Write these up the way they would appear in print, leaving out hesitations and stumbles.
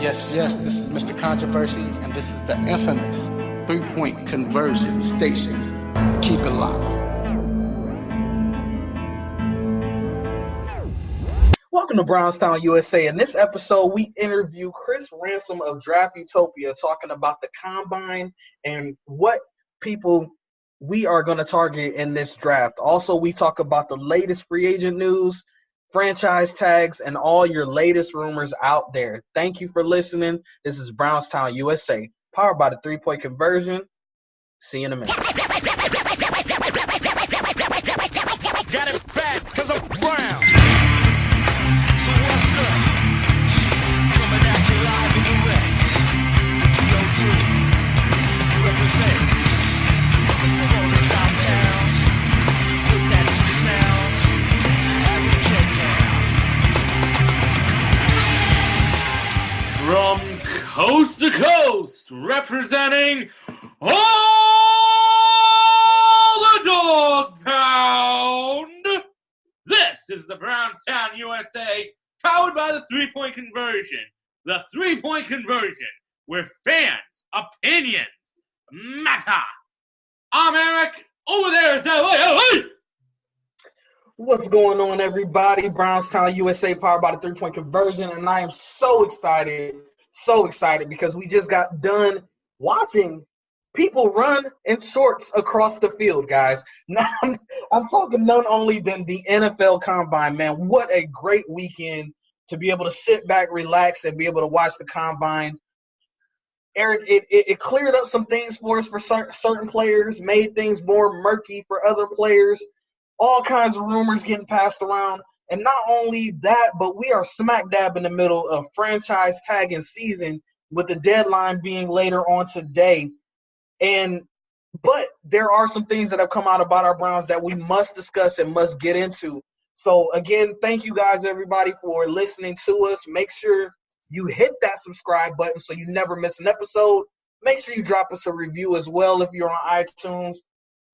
Yes, this is Mr. Controversy, and this is the infamous three-point conversion station. Keep it locked. Welcome to Brownstown, USA. In this episode, we interview Chris Ransom of Draft Utopia, talking about the combine and what people we are going to target in this draft. Also, we talk about the latest free agent news, franchise tags, and all your latest rumors out there. Thank you for listening. This is Brownstown, USA, powered by the three-point conversion. See you in a minute. Got it back because I'm brown. So what's up? Coming at you live and direct. Yo, dude, represent. Mr. Roll the South Town. With that new sound. As we get down. From coast to coast, representing all the dog pound, this is the Brownstown USA, powered by the three-point conversion. The three-point conversion, where fans' opinions matter. I'm Eric. Over there is LA. What's going on, everybody? Brownstown, USA, powered by the three-point conversion, and I am so excited because we just got done watching people run in shorts across the field, guys. Now, I'm talking none only than the NFL Combine, man. What a great weekend to be able to sit back, relax, and be able to watch the Combine. Eric, it cleared up some things for us for certain players, made things more murky for other players. All kinds of rumors getting passed around. And not only that, but we are smack dab in the middle of franchise tagging season with the deadline being later on today. But there are some things that have come out about our Browns that we must discuss and must get into. So, again, thank you guys, everybody, for listening to us. Make sure you hit that subscribe button so you never miss an episode. Make sure you drop us a review as well if you're on iTunes.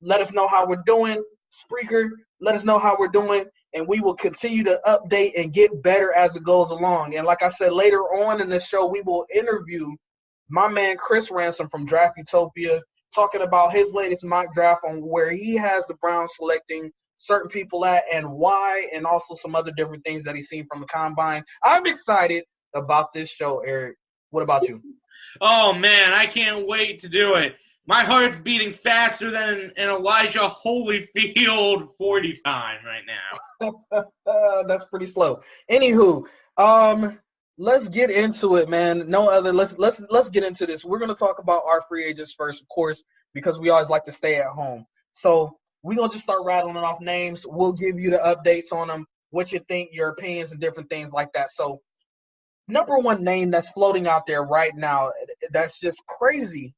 Let us know how we're doing. Spreaker, let us know how we're doing, and we will continue to update and get better as it goes along. And like I said, later on in this show, we will interview my man Chris Ransom from Draft Utopia, talking about his latest mock draft on where he has the Browns selecting certain people at and why, and also some other different things that he's seen from the Combine. I'm excited about this show, Eric. What about you? Oh, man, I can't wait to do it. My heart's beating faster than an Elijah Holyfield 40 time right now. That's pretty slow. Anywho, let's get into it, man. Let's get into this. We're gonna talk about our free agents first, of course, because we always like to stay at home. So we're gonna just start rattling off names. We'll give you the updates on them, what you think, your opinions, and different things like that. So, number one name that's floating out there right now, that's just crazy.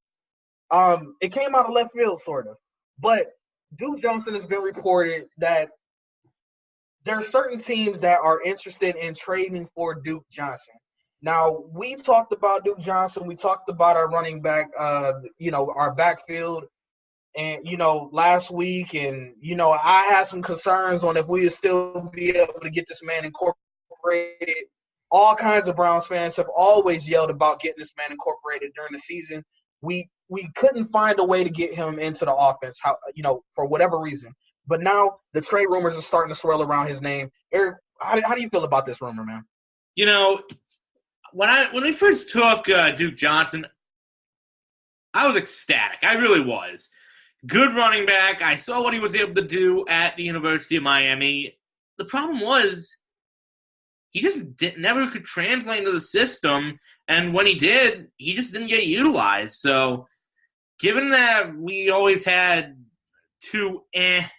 It came out of left field, sort of. But Duke Johnson has been reported that there are certain teams that are interested in trading for Duke Johnson. Now, we talked about Duke Johnson. We talked about our running back, our backfield, and, last week. And, I had some concerns on if we would still be able to get this man incorporated. All kinds of Browns fans have always yelled about getting this man incorporated during the season. We couldn't find a way to get him into the offense, for whatever reason. But now the trade rumors are starting to swirl around his name. Eric, how do you feel about this rumor, man? When we first took Duke Johnson, I was ecstatic. I really was. Good running back. I saw what he was able to do at the University of Miami. The problem was he just never could translate into the system, and when he did, he just didn't get utilized. So, given that we always had two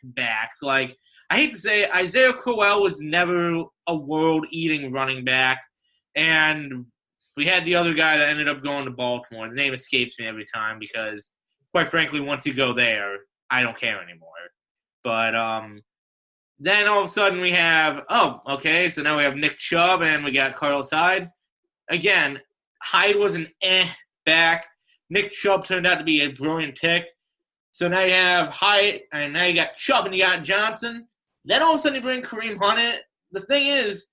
backs, like, I hate to say it, Isaiah Crowell was never a world-eating running back, and we had the other guy that ended up going to Baltimore. The name escapes me every time because, quite frankly, once you go there, I don't care anymore. But, then all of a sudden we have, so now we have Nick Chubb and we got Carlos Hyde. Again, Hyde was an back. Nick Chubb turned out to be a brilliant pick. So now you have Hyde, and now you got Chubb and you got Johnson. Then all of a sudden you bring Kareem Hunt in. The thing is,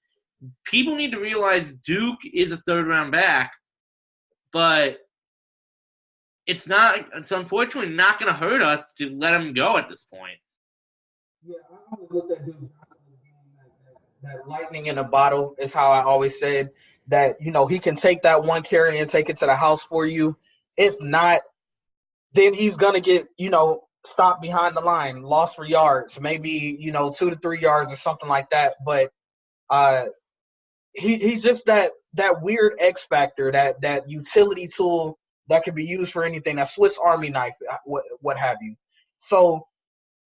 people need to realize Duke is a third-round back. but it's unfortunately not going to hurt us to let him go at this point. Yeah, I always looked at Duke Johnson as being that lightning in a bottle is how I always said that, he can take that one carry and take it to the house for you. If not, then he's going to get, stopped behind the line, lost for yards, maybe, 2 to 3 yards or something like that. But he's just that weird X factor, that utility tool that can be used for anything, a Swiss Army knife, what have you. So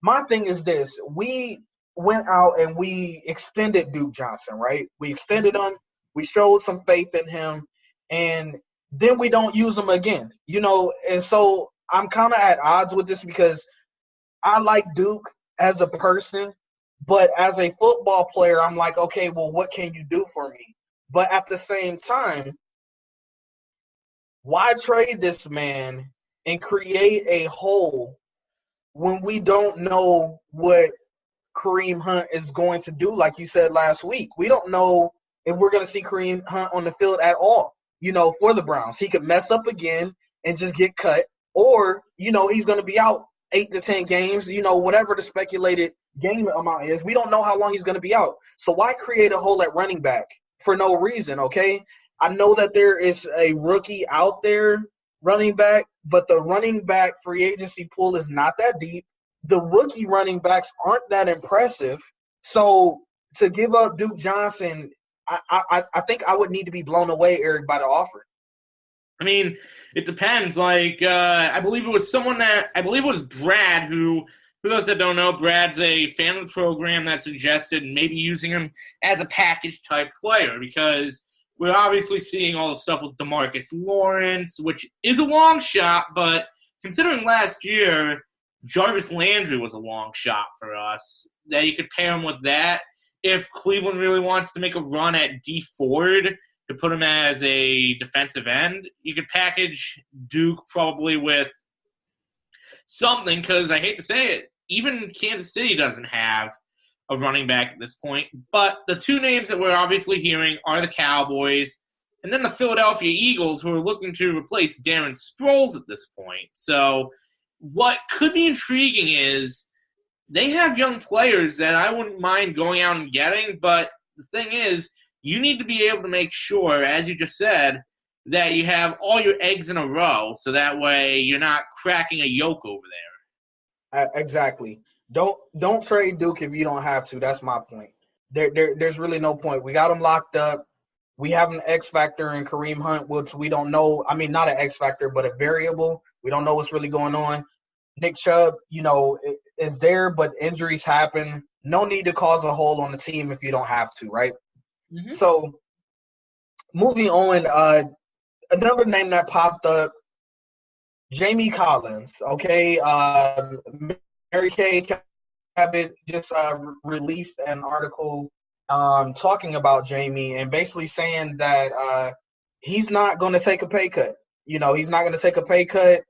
my thing is this. We went out and we extended Duke Johnson, right? We extended him. We showed some faith in him. And then we don't use him again, And so I'm kind of at odds with this because I like Duke as a person. But as a football player, I'm like, okay, well, what can you do for me? But at the same time, why trade this man and create a hole when we don't know what Kareem Hunt is going to do? Like you said last week, we don't know if we're going to see Kareem Hunt on the field at all, for the Browns. He could mess up again and just get cut, or, he's going to be out 8 to 10 games, whatever the speculated game amount is. We don't know how long he's going to be out. So why create a hole at running back for no reason, okay? I know that there is a rookie out there running back, but the running back free agency pool is not that deep. The rookie running backs aren't that impressive. So to give up Duke Johnson, I think I would need to be blown away, Eric, by the offer. I mean, it depends. Like, I believe it was Brad who, for those that don't know, Brad's a fan of the program that suggested maybe using him as a package type player, because we're obviously seeing all the stuff with DeMarcus Lawrence, which is a long shot, but considering last year, Jarvis Landry was a long shot for us, that you could pair him with that. If Cleveland really wants to make a run at D Ford to put him as a defensive end, you could package Duke probably with something, because I hate to say it, even Kansas City doesn't have a running back at this point. But the two names that we're obviously hearing are the Cowboys and then the Philadelphia Eagles, who are looking to replace Darren Sproles at this point. So what could be intriguing is they have young players that I wouldn't mind going out and getting, but the thing is, you need to be able to make sure, as you just said, that you have all your eggs in a row, so that way you're not cracking a yolk over there. Exactly. Don't trade Duke if you don't have to. That's my point. There's really no point. We got him locked up. We have an X factor in Kareem Hunt, which we don't know. I mean, not an X factor, but a variable. We don't know what's really going on. Nick Chubb, is there, but injuries happen. No need to cause a hole on the team if you don't have to, right? Mm-hmm. So moving on, another name that popped up, Jamie Collins. Okay, Mary Kay Cabot just released an article talking about Jamie and basically saying that he's not going to take a pay cut. He's not going to take a pay cut.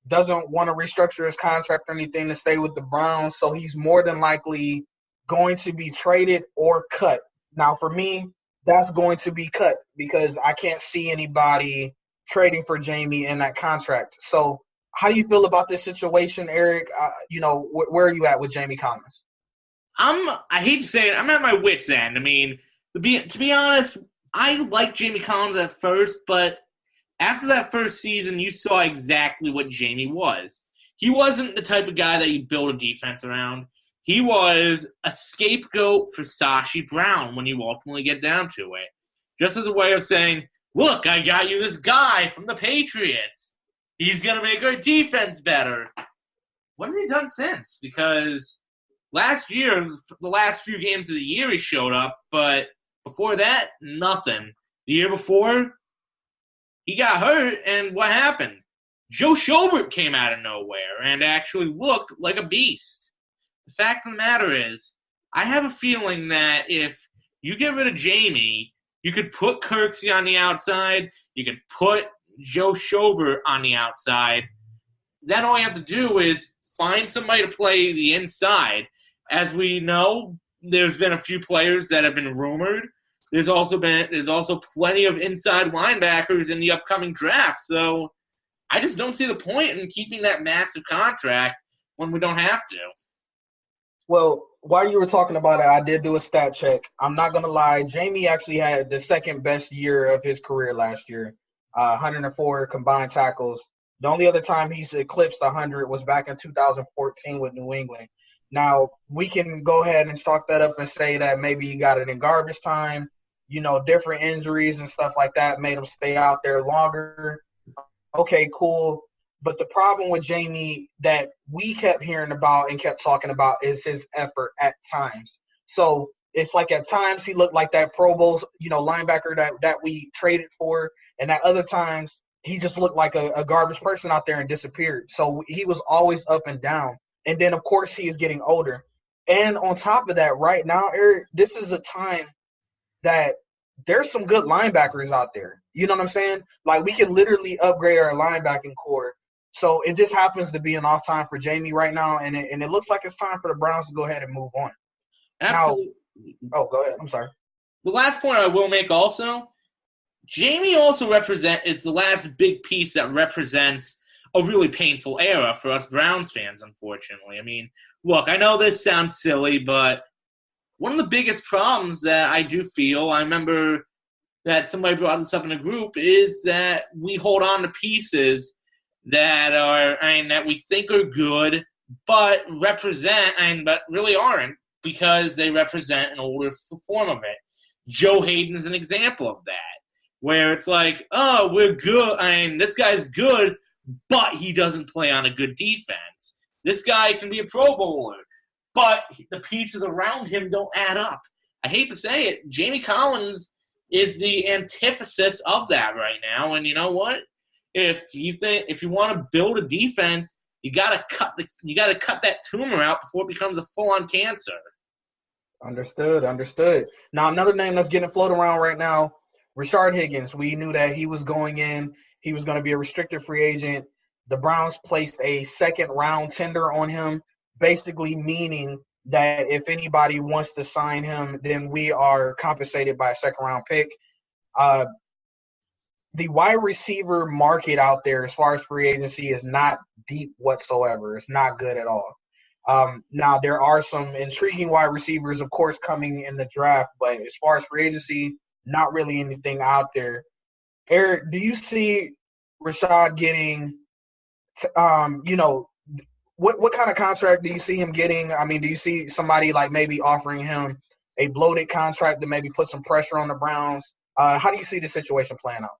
Doesn't want to restructure his contract or anything to stay with the Browns. So he's more than likely going to be traded or cut. Now, for me, that's going to be cut because I can't see anybody trading for Jamie in that contract. So how do you feel about this situation, Eric? Where are you at with Jamie Collins? I hate to say it, I'm at my wit's end. I mean, to be honest, I liked Jamie Collins at first, but after that first season, you saw exactly what Jamie was. He wasn't the type of guy that you build a defense around. He was a scapegoat for Sashi Brown when you ultimately get down to it. Just as a way of saying, look, I got you this guy from the Patriots. He's going to make our defense better. What has he done since? Because last year, the last few games of the year, he showed up, but before that, nothing. The year before, he got hurt, and what happened? Joe Schobert came out of nowhere and actually looked like a beast. The fact of the matter is, I have a feeling that if you get rid of Jamie, you could put Kirksey on the outside, you could put Joe Schobert on the outside. Then all you have to do is find somebody to play the inside. As we know, there's been a few players that have been rumored there's also plenty of inside linebackers in the upcoming draft. So I just don't see the point in keeping that massive contract when we don't have to. Well, while you were talking about it, I did do a stat check. I'm not going to lie. Jamie actually had the second best year of his career last year, 104 combined tackles. The only other time he's eclipsed 100 was back in 2014 with New England. Now, we can go ahead and chalk that up and say that maybe he got it in garbage time, different injuries and stuff like that made him stay out there longer. Okay, cool. But the problem with Jamie that we kept hearing about and kept talking about is his effort at times. So it's like at times he looked like that Pro Bowl, linebacker that we traded for, and at other times he just looked like a garbage person out there and disappeared. So he was always up and down. And then, of course, he is getting older. And on top of that, right now, Eric, this is a time that there's some good linebackers out there. You know what I'm saying? Like, we can literally upgrade our linebacking core. So it just happens to be an off time for Jamie right now, and it looks like it's time for the Browns to go ahead and move on. Absolutely. Now, go ahead. I'm sorry. The last point I will make also, Jamie also is the last big piece that represents a really painful era for us Browns fans, unfortunately. I mean, look, I know this sounds silly, but one of the biggest problems that I do feel, I remember that somebody brought this up in a group, is that we hold on to pieces that we think are good, but really aren't, because they represent an older form of it. Joe Hayden's an example of that, where it's like, oh, we're good, this guy's good, but he doesn't play on a good defense. This guy can be a Pro Bowler, but the pieces around him don't add up. I hate to say it, Jamie Collins is the antithesis of that right now, and you know what? If you want to build a defense, you gotta cut that tumor out before it becomes a full-on cancer. Understood. Now, another name that's getting floated around right now, Rashard Higgins. We knew that he was going in. He was going to be a restricted free agent. The Browns placed a second-round tender on him, basically meaning that if anybody wants to sign him, then we are compensated by a second-round pick. The wide receiver market out there as far as free agency is not deep whatsoever. It's not good at all. Now, there are some intriguing wide receivers, of course, coming in the draft, but as far as free agency, not really anything out there. Eric, do you see Rashard getting, what kind of contract do you see him getting? I mean, do you see somebody like maybe offering him a bloated contract to maybe put some pressure on the Browns? How do you see the situation playing out?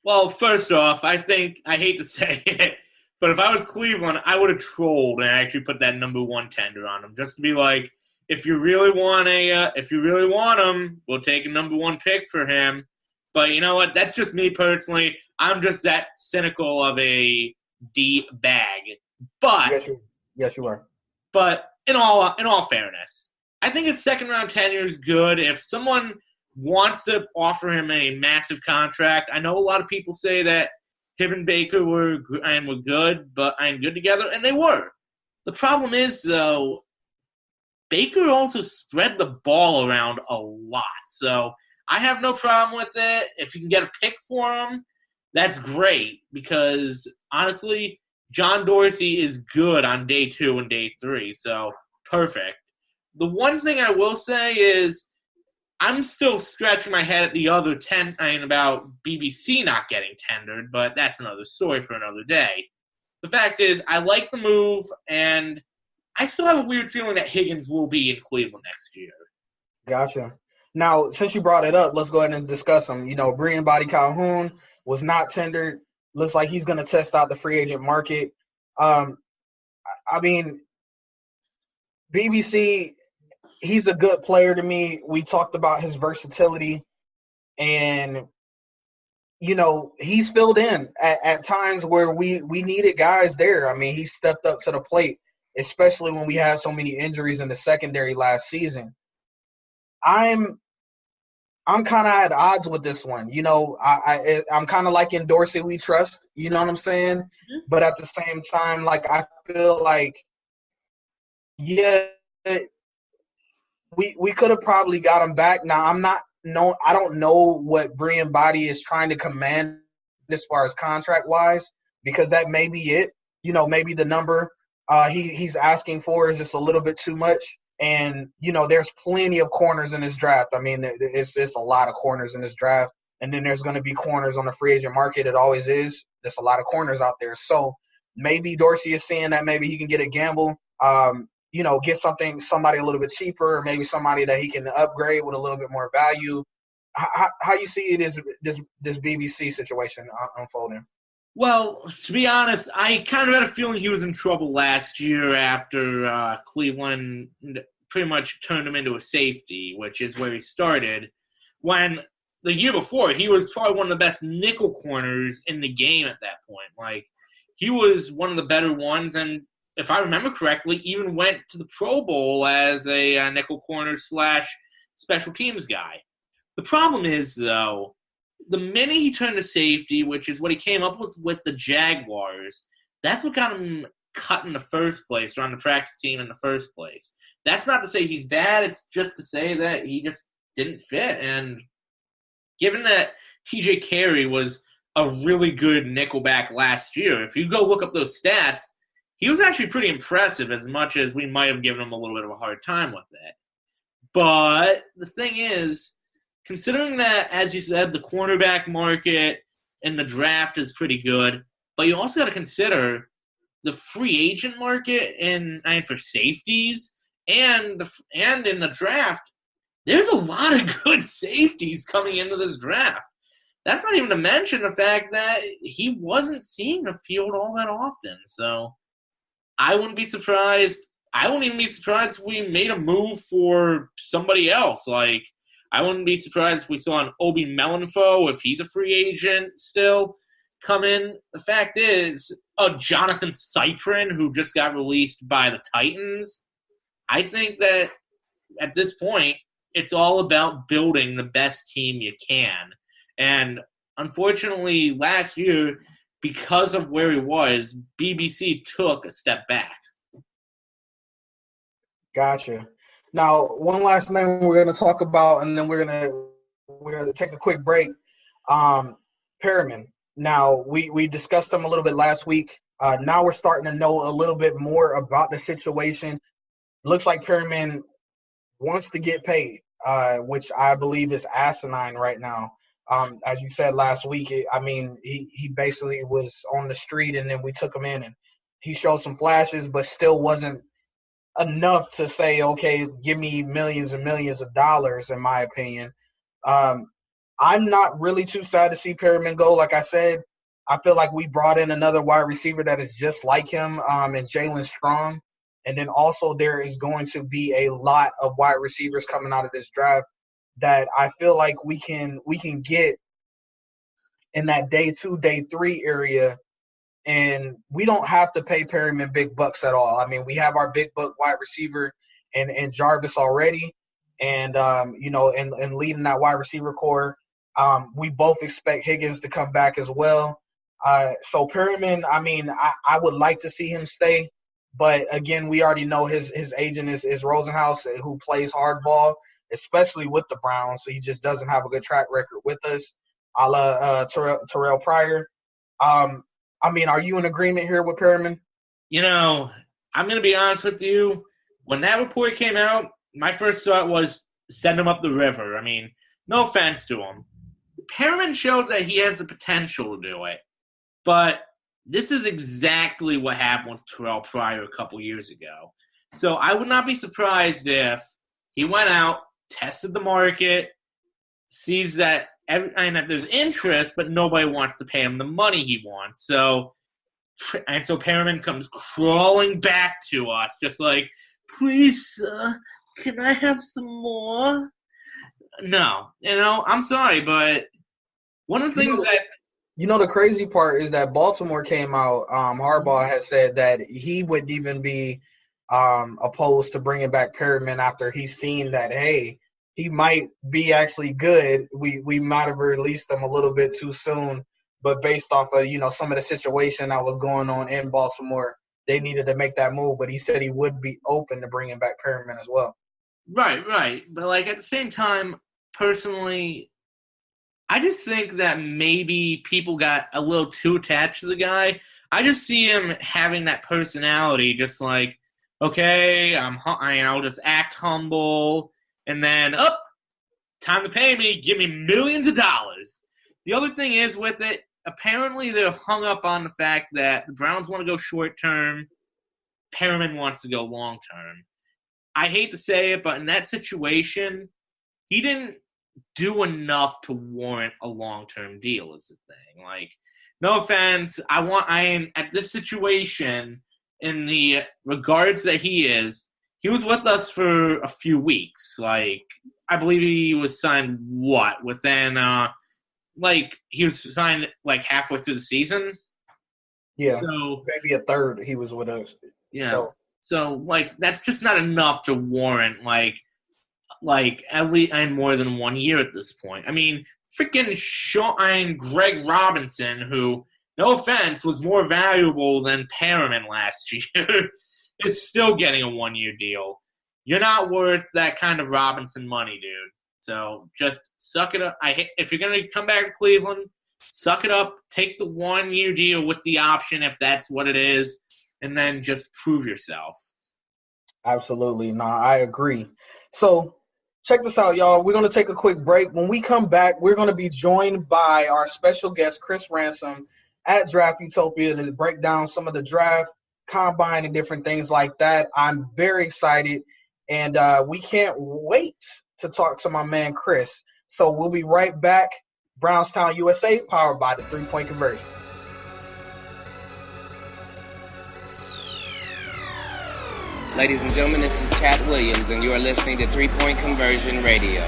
Well, first off, I hate to say it, but if I was Cleveland, I would have trolled and actually put that number one tender on him, just to be like, if you really want him, we'll take a number one pick for him. But you know what? That's just me personally. I'm just that cynical of a D-bag. But yes, you are. But in all fairness, I think his second round tenure is good. If someone wants to offer him a massive contract, I know a lot of people say that him and Baker were good, but good together, and they were. The problem is, though, Baker also spread the ball around a lot. So I have no problem with it. If you can get a pick for him, that's great, because honestly, John Dorsey is good on day 2 and day 3, so perfect. The one thing I will say is I'm still scratching my head at the other about BBC not getting tendered, but that's another story for another day. The fact is, I like the move, and I still have a weird feeling that Higgins will be in Cleveland next year. Gotcha. Now, since you brought it up, let's go ahead and discuss him. Brian Body Calhoun was not tendered. Looks like he's going to test out the free agent market. BBC, he's a good player to me. We talked about his versatility, and, he's filled in at times where we needed guys there. I mean, he stepped up to the plate, especially when we had so many injuries in the secondary last season. I'm kind of at odds with this one. I'm kind of like in Dorsey we trust, you know what I'm saying? Mm-hmm. But at the same time, like, I feel like, yeah, we could have probably got him back. Now, I'm not don't know what Brian Body is trying to command as far as contract wise, because that may be it. Maybe the number he's asking for is just a little bit too much. And there's plenty of corners in this draft. I mean, it's a lot of corners in this draft. And then there's going to be corners on the free agent market. It always is. There's a lot of corners out there. So maybe Dorsey is seeing that maybe he can get a gamble, get somebody a little bit cheaper, or maybe somebody that he can upgrade with a little bit more value. How you see this BBC situation unfolding? Well, to be honest, I kind of had a feeling he was in trouble last year after Cleveland pretty much turned him into a safety, which is where he started. When the year before, he was probably one of the best nickel corners in the game at that point. Like, he was one of the better ones, and if I remember correctly, even went to the Pro Bowl as a nickel corner / special teams guy. The problem is, though, the minute he turned to safety, which is what he came up with the Jaguars, that's what got him cut in the first place, or on the practice team in the first place. That's not to say he's bad. It's just to say that he just didn't fit. And given that TJ Carey was a really good nickelback last year, if you go look up those stats, he was actually pretty impressive, as much as we might have given him a little bit of a hard time with that. But the thing is, considering that, as you said, the cornerback market and the draft is pretty good, but you also got to consider the free agent market and for safeties and in the draft. There's a lot of good safeties coming into this draft. That's not even to mention the fact that he wasn't seeing the field all that often. So I wouldn't be surprised. I wouldn't even be surprised if we made a move for somebody else. Like, I wouldn't be surprised if we saw an Obi Melanfo, if he's a free agent still, come in. The fact is, Jonathan Cyprin, who just got released by the Titans, I think that at this point, it's all about building the best team you can. And unfortunately, last year, because of where he was, BBC took a step back. Gotcha. Now, one last name we're going to talk about, and then we're going to take a quick break. Perriman. Now, we discussed him a little bit last week. Now we're starting to know a little bit more about the situation. Looks like Perriman wants to get paid, which I believe is asinine right now. As you said last week, he basically was on the street, and then we took him in, and he showed some flashes, but still wasn't enough to say, okay, give me millions and millions of dollars, in my opinion. I'm not really too sad to see Perriman go. Like I said, I feel like we brought in another wide receiver that is just like him, and Jalen Strong. And then also there is going to be a lot of wide receivers coming out of this draft that I feel like we can get in that day 2, day 3 area. And we don't have to pay Perriman big bucks at all. I mean, we have our big buck wide receiver and Jarvis already. And, and leading that wide receiver core, we both expect Higgins to come back as well. So Perriman, I would like to see him stay. But, again, we already know his agent is Rosenhaus, who plays hardball, especially with the Browns. So he just doesn't have a good track record with us, a la Terrell Pryor. Are you in agreement here with Perriman? I'm going to be honest with you. When that report came out, my first thought was send him up the river. No offense to him. Perriman showed that he has the potential to do it. But this is exactly what happened with Terrell Pryor a couple years ago. So I would not be surprised if he went out, tested the market, sees that there's interest, but nobody wants to pay him the money he wants. So Perriman comes crawling back to us, just like, please, sir, can I have some more? No, I'm sorry, but one of the things that the crazy part is that Baltimore came out. Harbaugh has said that he wouldn't even be opposed to bringing back Perriman after he's seen that, hey, he might be actually good. We might have released him a little bit too soon, but based off of, some of the situation that was going on in Baltimore, they needed to make that move. But he said he would be open to bringing back Perriman as well. Right. But, at the same time, personally, I just think that maybe people got a little too attached to the guy. I just see him having that personality, just like, okay, I'll just act humble, and then, time to pay me, give me millions of dollars. The other thing is with it, apparently they're hung up on the fact that the Browns want to go short term, Perriman wants to go long term. I hate to say it, but in that situation, he didn't do enough to warrant a long-term deal is the thing. Like, no offense, I am at this situation in the regards that he was with us for a few weeks. Like, I believe he was signed within he was signed like halfway through the season. Yeah. So Maybe a third he was with us. yeah. So like that's just not enough to warrant like at least more than 1 year at this point. I mean, freaking Greg Robinson, who, no offense, was more valuable than Perriman last year, is still getting a 1 year deal. You're not worth that kind of Robinson money, dude. So just suck it up. If you're gonna come back to Cleveland, suck it up. Take the 1 year deal with the option if that's what it is, and then just prove yourself. Absolutely. No, I agree. So check this out, y'all. We're going to take a quick break. When we come back, we're going to be joined by our special guest, Chris Ransom, at Draft Utopia to break down some of the draft, combine, and different things like that. I'm very excited, and we can't wait to talk to my man, Chris. So we'll be right back. Brownstown, USA, powered by the 3-Point Conversion. Ladies and gentlemen, this is Cat Williams, and you are listening to 3-Point Conversion Radio.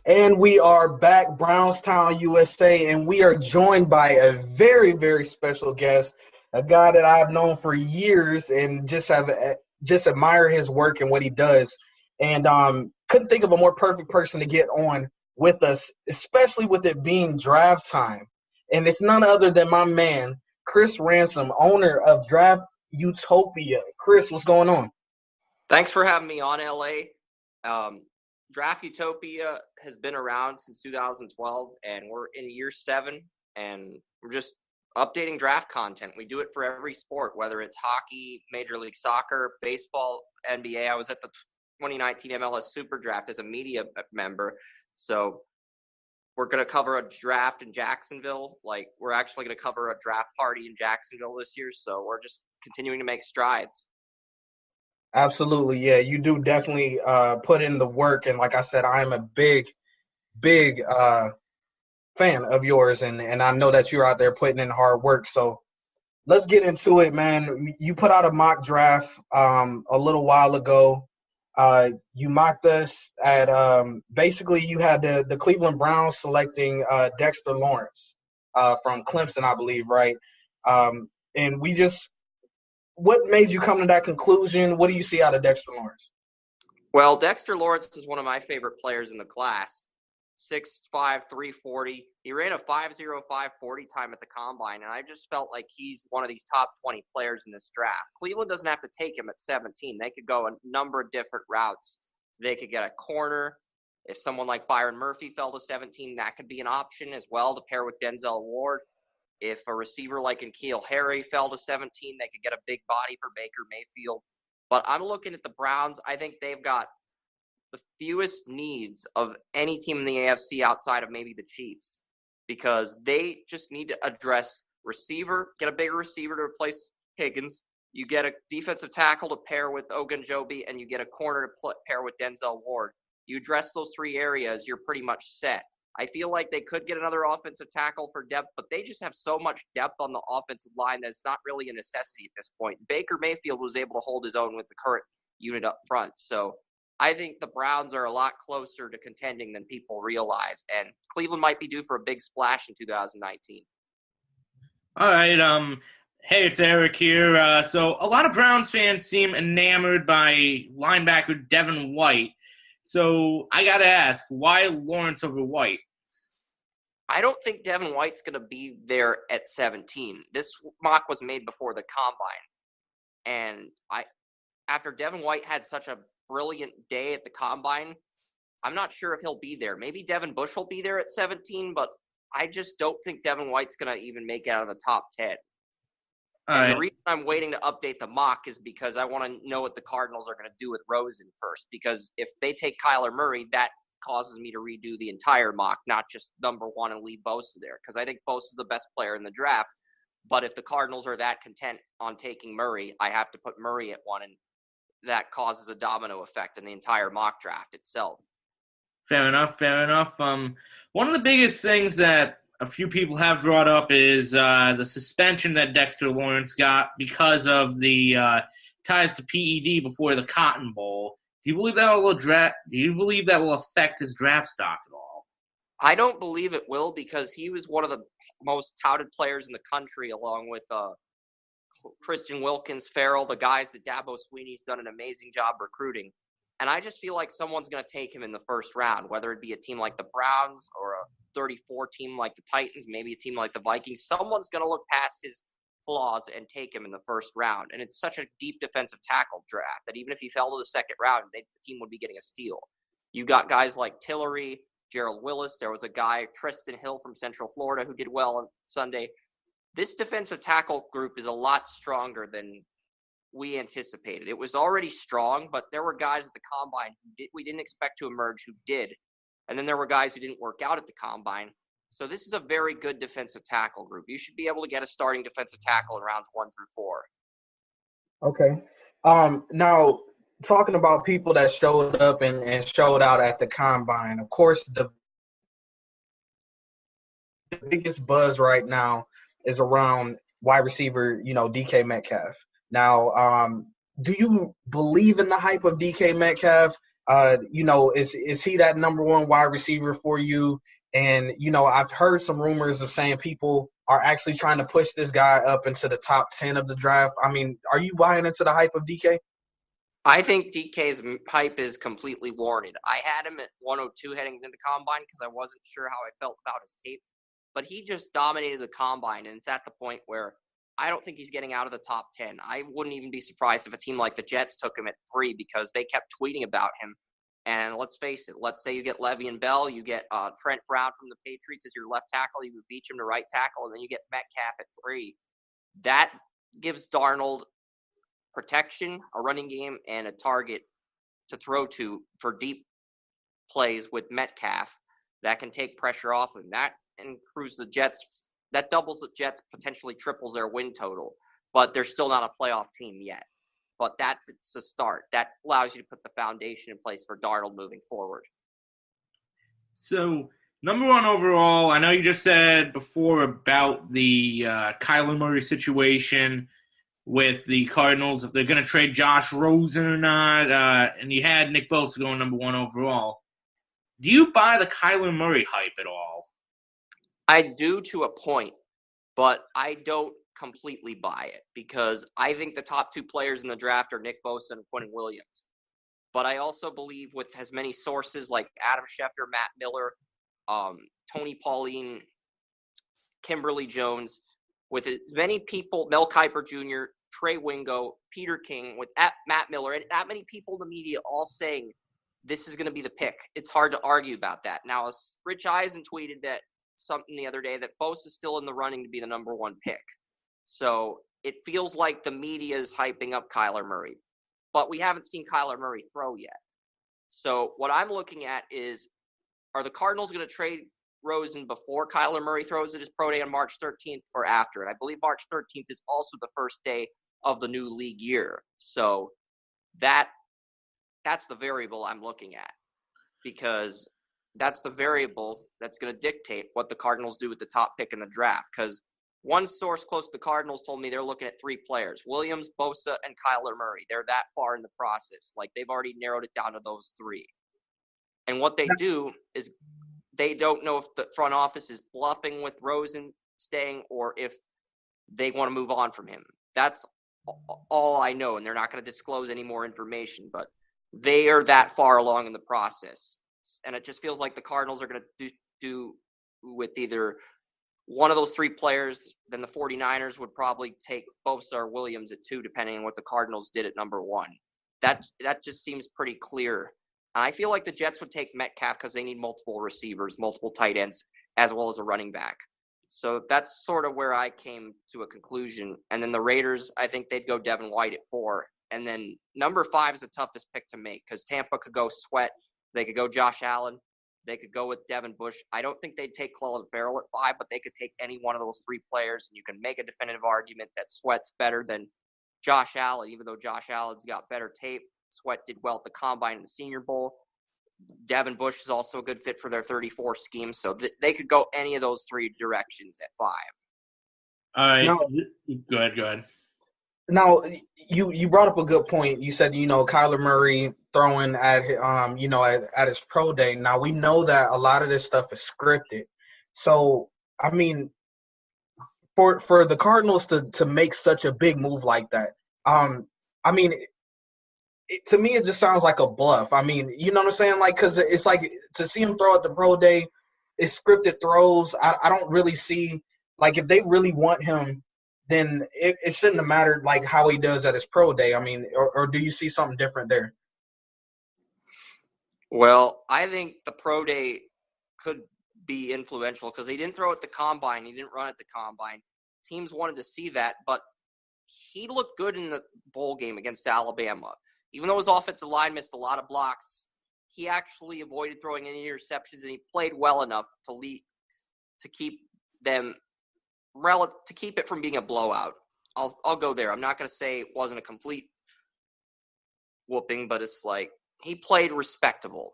And we are back, Brownstown, USA, and we are joined by a very, very special guest, a guy that I've known for years and just admire his work and what he does. And couldn't think of a more perfect person to get on with us, especially with it being draft time. And it's none other than my man, Chris Ransom, owner of Draft Utopia. Chris, what's going on? Thanks for having me on, LA. Draft Utopia has been around since 2012, and we're in year 7, and we're just updating draft content. We do it for every sport, whether it's hockey, Major League Soccer, baseball, NBA. I was at the 2019 MLS Super Draft as a media member. So we're going to cover a draft in Jacksonville. Like, we're actually going to cover a draft party in Jacksonville this year. So we're just continuing to make strides. Absolutely. Yeah, you do definitely put in the work. And like I said, I am a big fan of yours. And I know that you're out there putting in hard work. So let's get into it, man. You put out a mock draft a little while ago. You mocked us at basically you had the Cleveland Browns selecting Dexter Lawrence from Clemson, I believe, right? And what made you come to that conclusion? What do you see out of Dexter Lawrence? Well, Dexter Lawrence is one of my favorite players in the class. 6'5", 340. He ran a 5.05 40 time at the combine, and I just felt like he's one of these top 20 players in this draft. Cleveland doesn't have to take him at 17. They could go a number of different routes. They could get a corner. If someone like Byron Murphy fell to 17, that could be an option as well to pair with Denzel Ward. If a receiver like N'Keal Harry fell to 17, they could get a big body for Baker Mayfield. But I'm looking at the Browns. I think they've got the fewest needs of any team in the AFC outside of maybe the Chiefs, because they just need to address receiver, get a bigger receiver to replace Higgins. You get a defensive tackle to pair with Ogunjobi, and you get a corner to pair with Denzel Ward. You address those 3 areas, you're pretty much set. I feel like they could get another offensive tackle for depth, but they just have so much depth on the offensive line that it's not really a necessity at this point. Baker Mayfield was able to hold his own with the current unit up front. So I think the Browns are a lot closer to contending than people realize, and Cleveland might be due for a big splash in 2019. All right. Hey, it's Eric here. So a lot of Browns fans seem enamored by linebacker Devin White. So I got to ask, why Lawrence over White? I don't think Devin White's going to be there at 17. This mock was made before the combine. And after Devin White had such a brilliant day at the combine, I'm not sure if he'll be there. Maybe Devin Bush will be there at 17, but I just don't think Devin White's going to even make it out of the top 10. The reason I'm waiting to update the mock is because I want to know what the Cardinals are going to do with Rosen first. Because if they take Kyler Murray, that causes me to redo the entire mock, not just number one and leave Bosa there. Because I think Bosa's the best player in the draft. But if the Cardinals are that content on taking Murray, I have to put Murray at one, and that causes a domino effect in the entire mock draft itself. Fair enough. One of the biggest things that a few people have brought up is the suspension that Dexter Lawrence got because of the ties to PED before the Cotton Bowl. Do you believe that will affect his draft stock at all? I don't believe it will, because he was one of the most touted players in the country, along with Christian Wilkins, Farrell, the guys that Dabo Sweeney's done an amazing job recruiting. And I just feel like someone's going to take him in the first round, whether it be a team like the Browns or a 34 team like the Titans, maybe a team like the Vikings. Someone's going to look past his flaws and take him in the first round. And it's such a deep defensive tackle draft that even if he fell to the second round, the team would be getting a steal. You got guys like Tillery, Gerald Willis. There was a guy, Tristan Hill from Central Florida, who did well on Sunday. This defensive tackle group is a lot stronger than we anticipated. It was already strong, but there were guys at the combine we didn't expect to emerge who did. And then there were guys who didn't work out at the combine. So this is a very good defensive tackle group. You should be able to get a starting defensive tackle in rounds 1 through 4. Okay. Now, talking about people that showed up and showed out at the combine, of course, the biggest buzz right now is around wide receiver, DK Metcalf. Now, do you believe in the hype of DK Metcalf? Is he that number one wide receiver for you? And, I've heard some rumors of saying people are actually trying to push this guy up into the top 10 of the draft. I mean, are you buying into the hype of DK? I think DK's hype is completely warranted. I had him at 102 heading into the combine because I wasn't sure how I felt about his tape. But he just dominated the combine, and it's at the point where I don't think he's getting out of the top 10. I wouldn't even be surprised if a team like the Jets took him at 3 because they kept tweeting about him. And let's face it, let's say you get Le'Veon Bell, you get Trent Brown from the Patriots as your left tackle, you would beat him to right tackle, and then you get Metcalf at 3. That gives Darnold protection, a running game, and a target to throw to for deep plays with Metcalf that can take pressure off him. That improves the Jets. That doubles the Jets, potentially triples their win total, but they're still not a playoff team yet. But that's a start. That allows you to put the foundation in place for Darnold moving forward. So, number one overall, I know you just said before about the Kyler Murray situation with the Cardinals, if they're going to trade Josh Rosen or not, and you had Nick Bosa going number one overall. Do you buy the Kyler Murray hype at all? I do to a point, but I don't completely buy it because I think the top 2 players in the draft are Nick Bosa and Quinnen Williams. But I also believe with as many sources like Adam Schefter, Matt Miller, Tony Pauline, Kimberly Jones, with as many people, Mel Kiper Jr., Trey Wingo, Peter King, with Matt Miller, and that many people in the media all saying this is going to be the pick. It's hard to argue about that. Now, Rich Eisen tweeted that something the other day that Bosa is still in the running to be the number 1 pick. So it feels like the media is hyping up Kyler Murray, but we haven't seen Kyler Murray throw yet. So what I'm looking at is, are the Cardinals going to trade Rosen before Kyler Murray throws at his pro day on March 13th or after? And I believe March 13th is also the first day of the new league year. So that's the variable I'm looking at, because that's the variable that's going to dictate what the Cardinals do with the top pick in the draft. Because one source close to the Cardinals told me they're looking at 3 players, Williams, Bosa, and Kyler Murray. They're that far in the process. Like, they've already narrowed it down to those 3. And what they do is they don't know if the front office is bluffing with Rosen staying or if they want to move on from him. That's all I know, and they're not going to disclose any more information. But they are that far along in the process. And it just feels like the Cardinals are going to do with either one of those three players, then the 49ers would probably take Bosa or Williams at 2, depending on what the Cardinals did at number 1. That just seems pretty clear. I feel like the Jets would take Metcalf because they need multiple receivers, multiple tight ends, as well as a running back. So that's sort of where I came to a conclusion. And then the Raiders, I think they'd go Devin White at 4. And then number 5 is the toughest pick to make because Tampa could go Sweat. They could go Josh Allen. They could go with Devin Bush. I don't think they'd take Clelin Ferrell at 5, but they could take any one of those 3 players, and you can make a definitive argument that Sweat's better than Josh Allen, even though Josh Allen's got better tape. Sweat did well at the Combine and the Senior Bowl. Devin Bush is also a good fit for their 34 scheme, so they could go any of those 3 directions at 5. All right. No. Go ahead. Now, you brought up a good point. You said, Kyler Murray throwing at, at his pro day. Now, we know that a lot of this stuff is scripted. So, I mean, for the Cardinals to make such a big move like that, to me, it just sounds like a bluff. I mean, you know what I'm saying? Like, because it's like to see him throw at the pro day, it's scripted throws. I don't really see, like, if they really want him, then it shouldn't have mattered, like, how he does at his pro day. I mean, or do you see something different there? Well, I think the pro day could be influential because he didn't throw at the Combine. He didn't run at the Combine. Teams wanted to see that, but he looked good in the bowl game against Alabama. Even though his offensive line missed a lot of blocks, he actually avoided throwing any interceptions, and he played well enough to keep it from being a blowout. I'll go there. I'm not going to say it wasn't a complete whooping, but it's like he played respectable.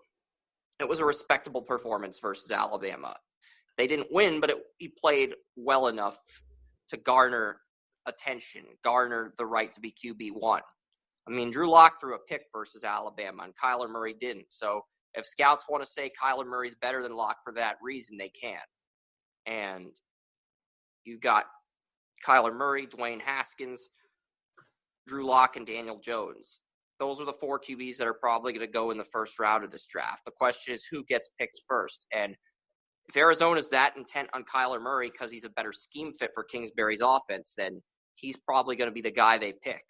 It was a respectable performance versus Alabama. They didn't win, but he played well enough to garner attention, garner the right to be QB1. I mean, Drew Lock threw a pick versus Alabama, and Kyler Murray didn't. So if scouts want to say Kyler Murray's better than Lock for that reason, they can. And you got Kyler Murray, Dwayne Haskins, Drew Lock, and Daniel Jones. Those are the 4 QBs that are probably going to go in the first round of this draft. The question is who gets picked first. And if Arizona's that intent on Kyler Murray because he's a better scheme fit for Kingsbury's offense, then he's probably going to be the guy they pick.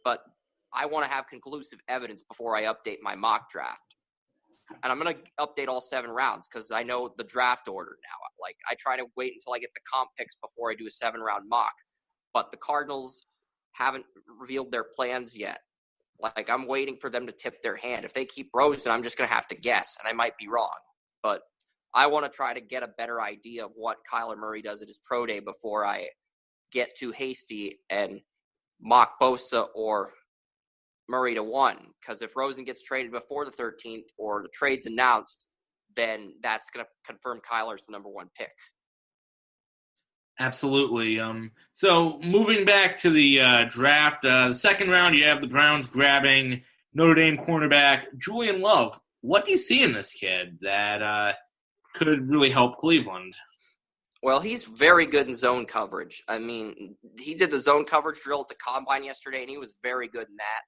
But I want to have conclusive evidence before I update my mock draft. And I'm going to update all 7 rounds because I know the draft order now. Like, I try to wait until I get the comp picks before I do a 7-round mock. But the Cardinals haven't revealed their plans yet. Like, I'm waiting for them to tip their hand. If they keep Rosen, I'm just going to have to guess, and I might be wrong. But I want to try to get a better idea of what Kyler Murray does at his pro day before I get too hasty and mock Bosa or Murray to 1, because if Rosen gets traded before the 13th or the trade's announced, then that's going to confirm Kyler's the number 1 pick. Absolutely. So moving back to the draft, the second round, you have the Browns grabbing Notre Dame cornerback Julian Love. What do you see in this kid that could really help Cleveland? Well, he's very good in zone coverage. I mean, he did the zone coverage drill at the Combine yesterday, and he was very good in that.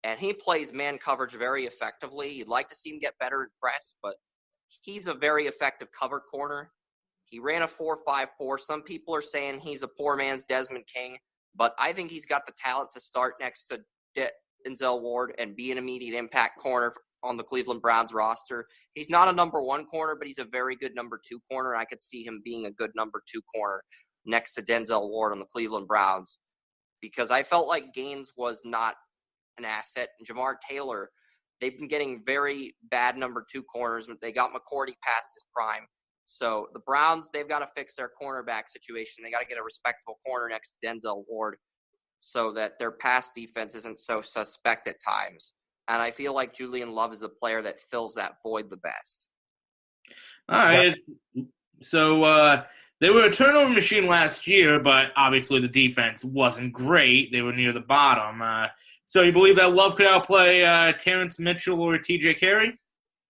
And he plays man coverage very effectively. You'd like to see him get better in press, but he's a very effective cover corner. He ran a 4.54. Some people are saying he's a poor man's Desmond King, but I think he's got the talent to start next to Denzel Ward and be an immediate impact corner on the Cleveland Browns roster. He's not a number 1 corner, but he's a very good number 2 corner. I could see him being a good number 2 corner next to Denzel Ward on the Cleveland Browns, because I felt like Gaines was not an asset. And Jamar Taylor, they've been getting very bad number 2 corners. They got McCourty past his prime. So the Browns, they've got to fix their cornerback situation. They got to get a respectable corner next to Denzel Ward so that their pass defense isn't so suspect at times. And I feel like Julian Love is the player that fills that void the best. All right. So they were a turnover machine last year, but obviously the defense wasn't great. They were near the bottom. So you believe that Love could outplay Terrence Mitchell or TJ Carey?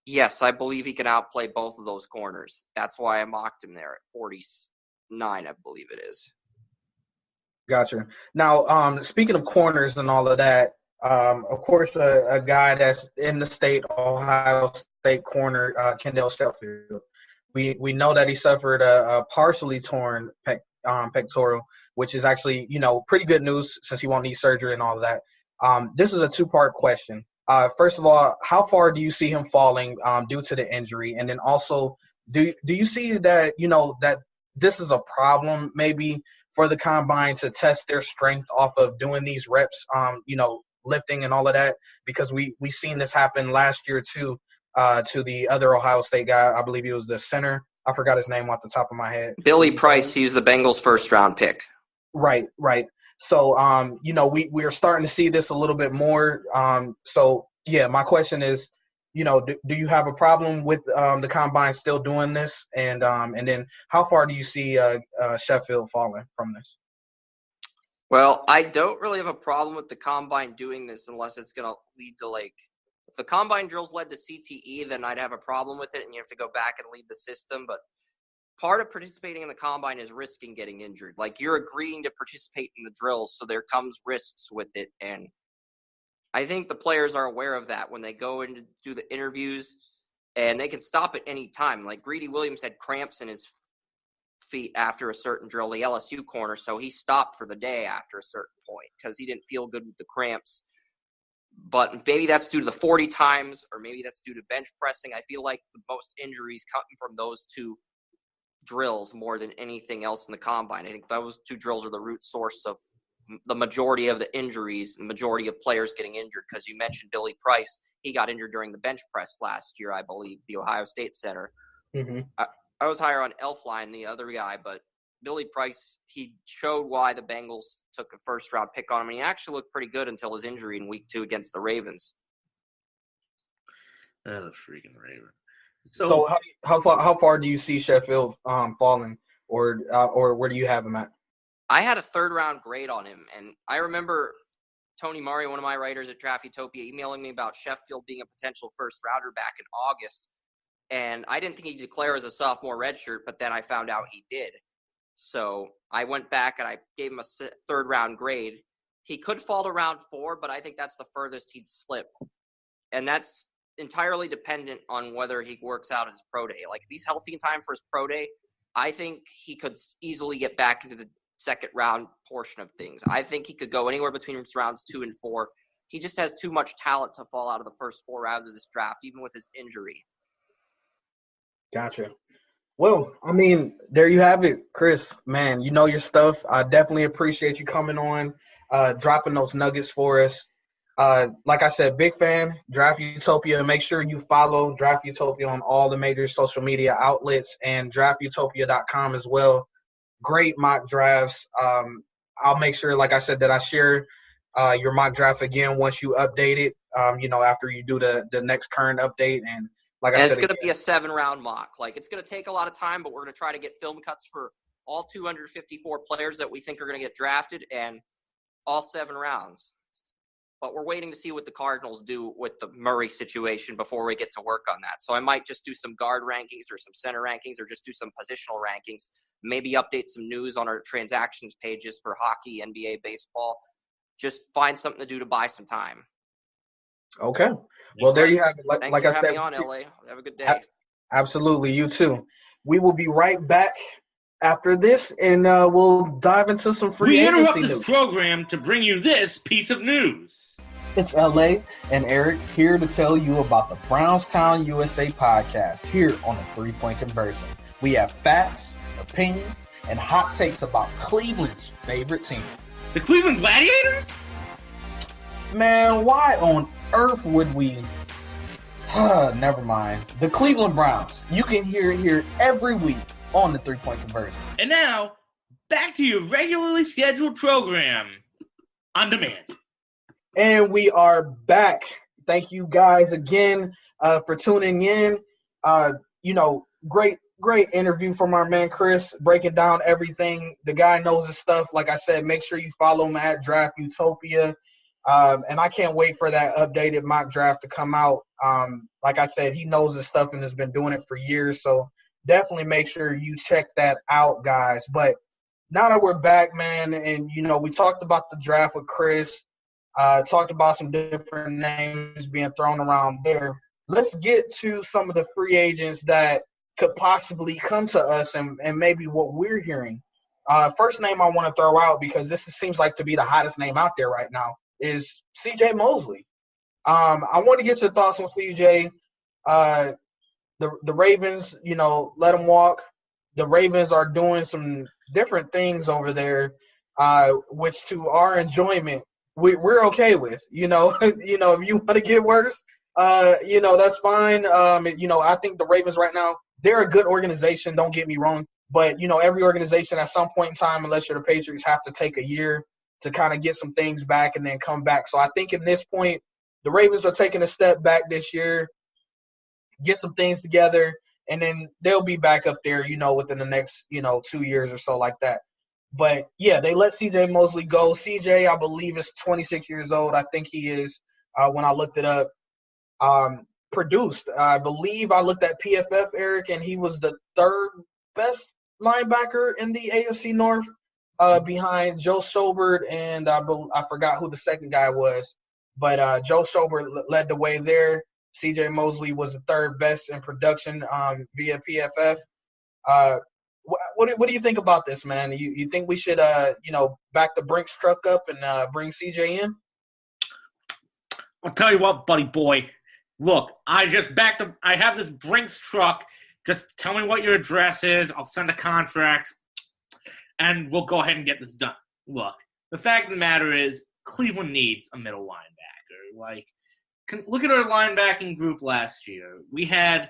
Yes, I believe he can outplay both of those corners. That's why I mocked him there at 49, I believe it is. Gotcha. Now, speaking of corners and all of that, of course, a guy that's in the state, Ohio State corner, Kendall Sheffield. We know that he suffered a partially torn pectoral, which is actually, pretty good news since he won't need surgery and all of that. This is a two-part question. First of all, how far do you see him falling due to the injury? And then also, do you see that, that this is a problem maybe for the combine to test their strength off of doing these reps, lifting and all of that? Because we seen this happen last year too, to the other Ohio State guy. I believe he was the center. I forgot his name off the top of my head. Billy Price, he was the Bengals' first-round pick. Right. So, we're starting to see this a little bit more. My question is, do you have a problem with the combine still doing this? And then how far do you see Sheffield falling from this? Well, I don't really have a problem with the combine doing this unless it's going to lead to, if the combine drills led to CTE, then I'd have a problem with it, and you have to go back and lead the system. But part of participating in the combine is risking getting injured. You're agreeing to participate in the drills, so there comes risks with it. And I think the players are aware of that when they go in to do the interviews, and they can stop at any time. Greedy Williams had cramps in his feet after a certain drill, the LSU corner, so he stopped for the day after a certain point because he didn't feel good with the cramps. But maybe that's due to the 40 times, or maybe that's due to bench pressing. I feel like the most injuries come from those two drills more than anything else in the combine. I think those two drills are the root source of the majority of the injuries, the majority of players getting injured. Because you mentioned Billy Price, he got injured during the bench press last year, I believe, the Ohio State center. Mm-hmm. I was higher on Elflein, the other guy, but Billy Price, he showed why the Bengals took a first-round pick on him, and he actually looked pretty good until his injury in Week 2 against the Ravens. The freaking Ravens. So how far do you see Sheffield falling, or where do you have him at? I had a third-round grade on him, and I remember Tony Murray, one of my writers at Draft Utopia, emailing me about Sheffield being a potential first-rounder back in August, and I didn't think he'd declare as a sophomore redshirt, but then I found out he did. So I went back and I gave him a third-round grade. He could fall to round 4, but I think that's the furthest he'd slip, and that's entirely dependent on whether he works out his pro day. If he's healthy in time for his pro day, I think he could easily get back into the second round portion of things. I think he could go anywhere between rounds 2 and 4. He just has too much talent to fall out of the first 4 rounds of this draft, even with his injury. Gotcha. Well, there you have it, Chris. Man, you know your stuff. I definitely appreciate you coming on, dropping those nuggets for us. Like I said, big fan, Draft Utopia. Make sure you follow Draft Utopia on all the major social media outlets and draftutopia.com as well. Great mock drafts. I'll make sure, like I said, that I share your mock draft again once you update it, after you do the next current update. And like I said, it's going to be a 7-round mock. It's going to take a lot of time, but we're going to try to get film cuts for all 254 players that we think are going to get drafted and all 7 rounds. But we're waiting to see what the Cardinals do with the Murray situation before we get to work on that. So I might just do some guard rankings or some center rankings or just do some positional rankings, maybe update some news on our transactions pages for hockey, NBA, baseball. Just find something to do to buy some time. Okay. Well, there you have it. Thanks for having me on, LA. Have a good day. Absolutely. You too. We will be right back after this, and we'll dive into some free agency news. We interrupt this program to bring you this piece of news. It's LA and Eric here to tell you about the Brownstown USA podcast here on the 3-Point Conversion. We have facts, opinions, and hot takes about Cleveland's favorite team. The Cleveland Gladiators? Man, why on earth would we? Never mind. The Cleveland Browns. You can hear it here every week on the 3-Point Conversion. And now, back to your regularly scheduled program on demand. And we are back. Thank you guys again for tuning in. Great interview from our man Chris, breaking down everything. The guy knows his stuff. Like I said, make sure you follow him at Draft Utopia. And I can't wait for that updated mock draft to come out. Like I said, he knows his stuff and has been doing it for years. So definitely make sure you check that out, guys. But now that we're back, man, and, we talked about the draft with Chris, talked about some different names being thrown around there. Let's get to some of the free agents that could possibly come to us and maybe what we're hearing. First name I want to throw out, because seems like to be the hottest name out there right now, is C.J. Mosley. I want to get your thoughts on C.J. The Ravens, let them walk. The Ravens are doing some different things over there, which to our enjoyment, we're okay with. If you want to get worse, that's fine. I think the Ravens right now, they're a good organization. Don't get me wrong. But, every organization at some point in time, unless you're the Patriots, have to take a year to kind of get some things back and then come back. So I think at this point, the Ravens are taking a step back this year, get some things together, and then they'll be back up there, within the next, 2 years or so like that. But, yeah, they let C.J. Mosley go. C.J., I believe, is 26 years old. I think he is, when I looked it up. Produced. I believe I looked at PFF, Eric, and he was the third best linebacker in the AFC North, behind Joe Schobert, and I forgot who the second guy was. But Joe Schobert led the way there. C.J. Mosley was the third best in production via PFF. What do you think about this, man? You think we should, back the Brinks truck up and bring C.J. in? I'll tell you what, buddy boy. Look, I have this Brinks truck. Just tell me what your address is. I'll send a contract, and we'll go ahead and get this done. Look, the fact of the matter is Cleveland needs a middle linebacker. Look at our linebacking group last year. We had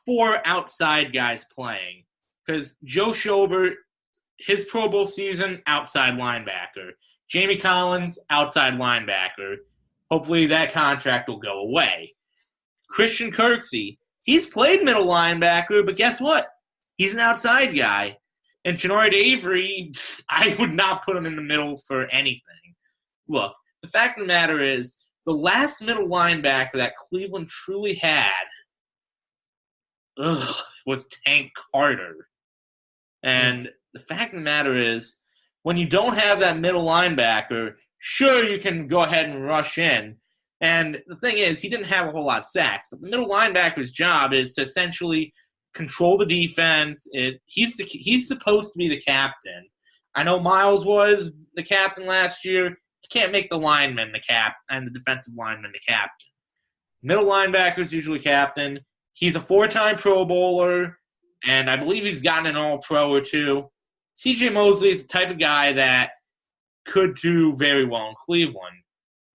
4 outside guys playing because Joe Schobert, his Pro Bowl season, outside linebacker. Jamie Collins, outside linebacker. Hopefully that contract will go away. Christian Kirksey, he's played middle linebacker, but guess what? He's an outside guy. And Janorid Avery, I would not put him in the middle for anything. Look, the fact of the matter is, the last middle linebacker that Cleveland truly had was Tank Carter. And the fact of the matter is, when you don't have that middle linebacker, sure, you can go ahead and rush in. And the thing is, he didn't have a whole lot of sacks. But the middle linebacker's job is to essentially control the defense. He's supposed to be the captain. I know Miles was the captain last year. You can't make the lineman the cap and the defensive lineman the captain. Middle linebacker's usually captain. He's a 4-time Pro Bowler, and I believe he's gotten an All-Pro or 2. C.J. Mosley is the type of guy that could do very well in Cleveland.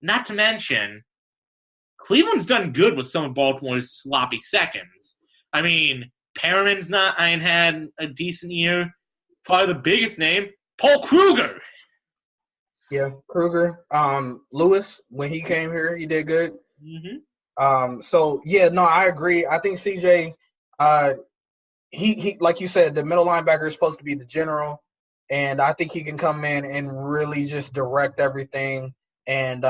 Not to mention, Cleveland's done good with some of Baltimore's sloppy seconds. I mean, Perriman's had a decent year. Probably the biggest name, Paul Kruger. Yeah, Kruger. Lewis, when he came here, he did good. Mm-hmm. So, yeah, no, I agree. I think CJ, he like you said, the middle linebacker is supposed to be the general, and I think he can come in and really just direct everything and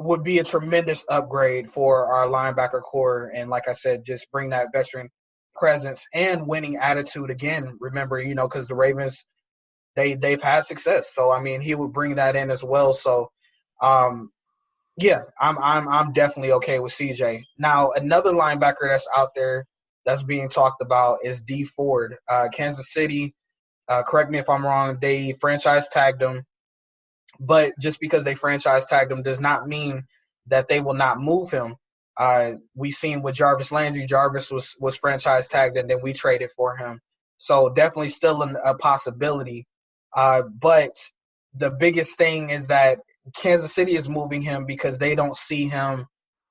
would be a tremendous upgrade for our linebacker core. And like I said, just bring that veteran presence and winning attitude again. Remember, because the Ravens, they've had success. So, I mean, he would bring that in as well. So, yeah, I'm definitely okay with CJ. Now, another linebacker that's out there that's being talked about is Dee Ford. Kansas City, correct me if I'm wrong, they franchise tagged him. But just because they franchise tagged him does not mean that they will not move him. We seen with Jarvis Landry, Jarvis was franchise tagged and then we traded for him. So definitely still a possibility. But the biggest thing is that Kansas City is moving him because they don't see him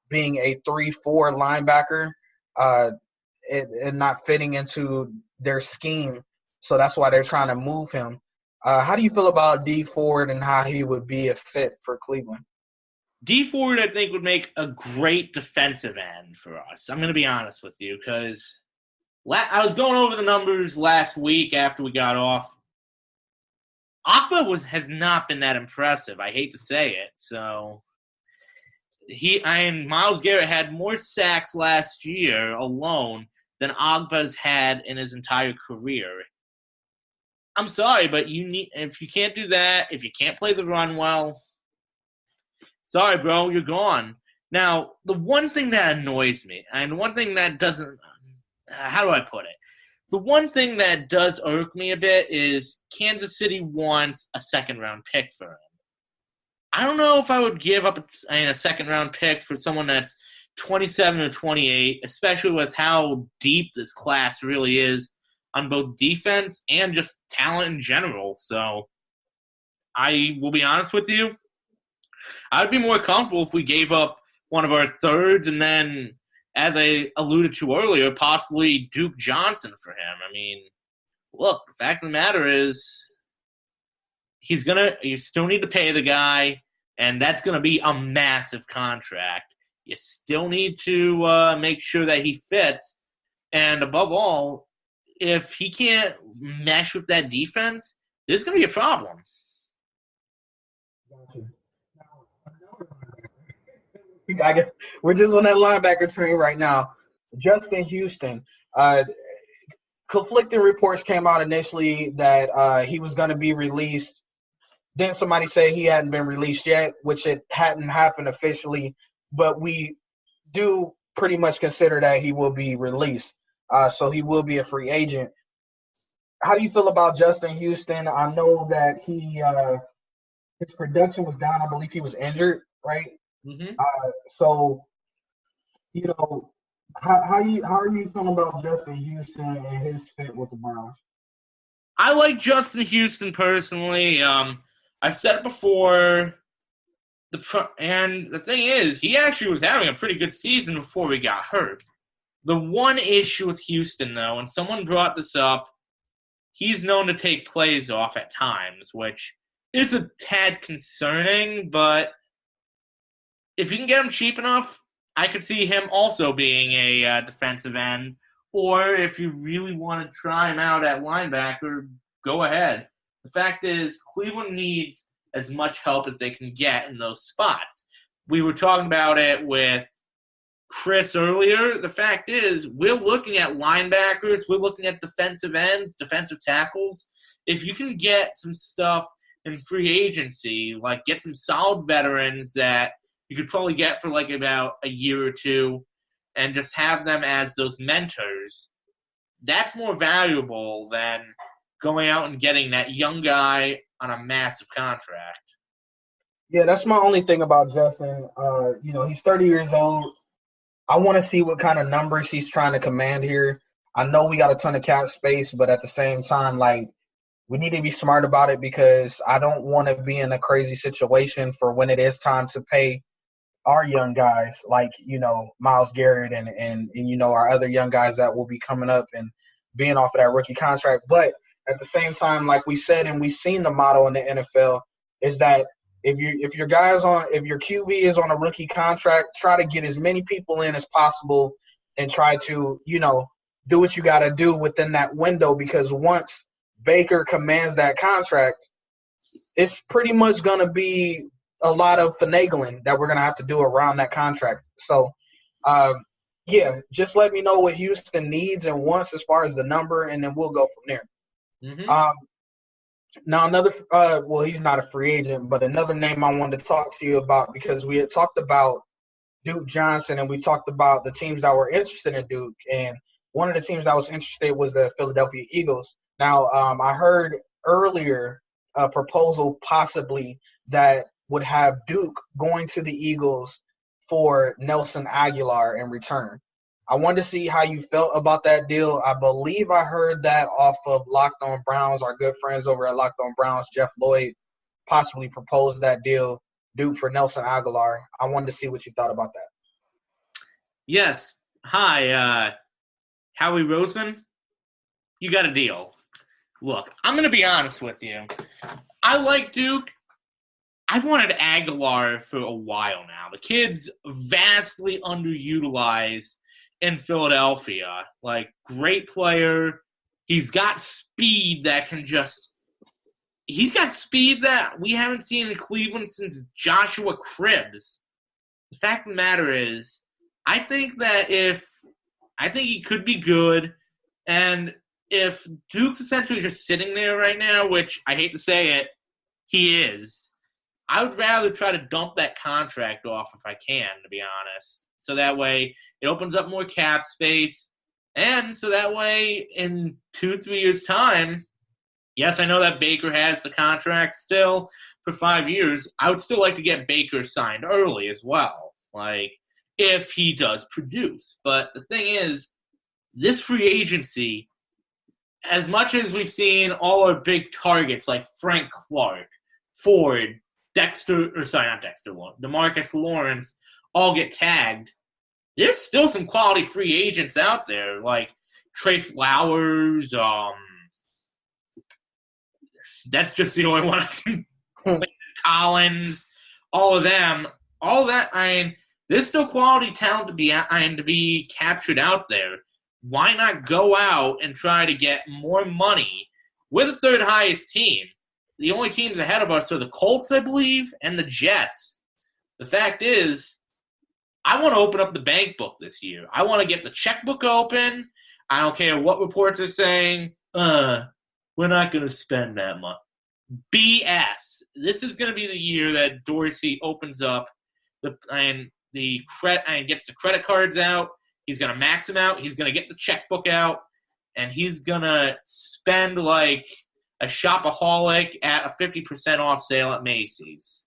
being a 3-4 linebacker and not fitting into their scheme. So that's why they're trying to move him. How do you feel about Dee Ford and how he would be a fit for Cleveland? Dee Ford, I think, would make a great defensive end for us. I'm going to be honest with you because I was going over the numbers last week after we got off. Akba has not been that impressive. I hate to say it. So Myles Garrett had more sacks last year alone than Agba's had in his entire career. I'm sorry, but if you can't do that, if you can't play the run well, sorry, bro, you're gone. Now, the one thing that annoys me, and one thing that how do I put it? The one thing that does irk me a bit is Kansas City wants a second-round pick for him. I don't know if I would give up a second-round pick for someone that's 27 or 28, especially with how deep this class really is on both defense and just talent in general. So I will be honest with you. I would be more comfortable if we gave up one of our thirds and then, as I alluded to earlier, possibly Duke Johnson for him. I mean, look, the fact of the matter is you still need to pay the guy, and that's going to be a massive contract. You still need to make sure that he fits. And above all, if he can't mesh with that defense, there's going to be a problem. We're just on that linebacker train right now. Justin Houston. Conflicting reports came out initially that he was going to be released. Then somebody said he hadn't been released yet, which it hadn't happened officially. But we do pretty much consider that he will be released. So he will be a free agent. How do you feel about Justin Houston? I know that his production was down. I believe he was injured, right? Mm-hmm. So, how are you feeling about Justin Houston and his fit with the Browns? I like Justin Houston personally. I've said it before. And the thing is, he actually was having a pretty good season before he got hurt. The one issue with Houston, though, and someone brought this up, he's known to take plays off at times, which is a tad concerning, but if you can get him cheap enough, I could see him also being a defensive end. Or if you really want to try him out at linebacker, go ahead. The fact is, Cleveland needs as much help as they can get in those spots. We were talking about it with Chris earlier. The fact is, we're looking at linebackers, we're looking at defensive ends, defensive tackles. If you can get some stuff in free agency, like get some solid veterans that you could probably get for like about a year or two and just have them as those mentors, that's more valuable than going out and getting that young guy on a massive contract. Yeah, that's my only thing about Justin. He's 30 years old. I want to see what kind of numbers he's trying to command here. I know we got a ton of cap space, but at the same time, we need to be smart about it because I don't want to be in a crazy situation for when it is time to pay our young guys Myles Garrett and our other young guys that will be coming up and being off of that rookie contract. But at the same time, like we said, and we've seen the motto in the NFL is that if your QB is on a rookie contract, try to get as many people in as possible and try to, do what you got to do within that window, because once Baker commands that contract, it's pretty much going to be a lot of finagling that we're going to have to do around that contract. So, just let me know what Houston needs and wants as far as the number, and then we'll go from there. Mm-hmm. Now, another he's not a free agent, but another name I wanted to talk to you about, because we had talked about Duke Johnson and we talked about the teams that were interested in Duke, and one of the teams that was interested was the Philadelphia Eagles. Now, I heard earlier a proposal possibly that would have Duke going to the Eagles for Nelson Aguilar in return. I wanted to see how you felt about that deal. I believe I heard that off of Locked On Browns. Our good friends over at Locked On Browns, Jeff Lloyd, possibly proposed that deal, Duke for Nelson Aguilar. I wanted to see what you thought about that. Yes. Hi, Howie Roseman. You got a deal. Look, I'm going to be honest with you. I like Duke. I've wanted Aguilar for a while now. The kid's vastly underutilized in Philadelphia. Great player. He's got speed that he's got speed that we haven't seen in Cleveland since Joshua Cribbs. The fact of the matter is, I think he could be good, and if Duke's essentially just sitting there right now, which I hate to say it, he is, I would rather try to dump that contract off if I can, to be honest. So that way it opens up more cap space, And so that way, in 2-3 years' time, yes, I know that Baker has the contract still for 5 years. I would still like to get Baker signed early as well, like, if he does produce. But the thing is, this free agency, as much as we've seen all our big targets like Frank Clark, Ford, DeMarcus Lawrence all get tagged, there's still some quality free agents out there, like Trey Flowers. That's just the only one I can. Collins, all of them, all that. I mean, there's still quality talent to be captured out there. Why not go out and try to get more money? We're the third highest team. The only teams ahead of us are the Colts, I believe, and the Jets. The fact is, I want to open up the bank book this year. I want to get the checkbook open. I don't care what reports are saying. We're not going to spend that much. BS. This is going to be the year that Dorsey opens up and gets the credit cards out. He's going to max them out. He's going to get the checkbook out. And he's going to spend like a shopaholic at a 50% off sale at Macy's.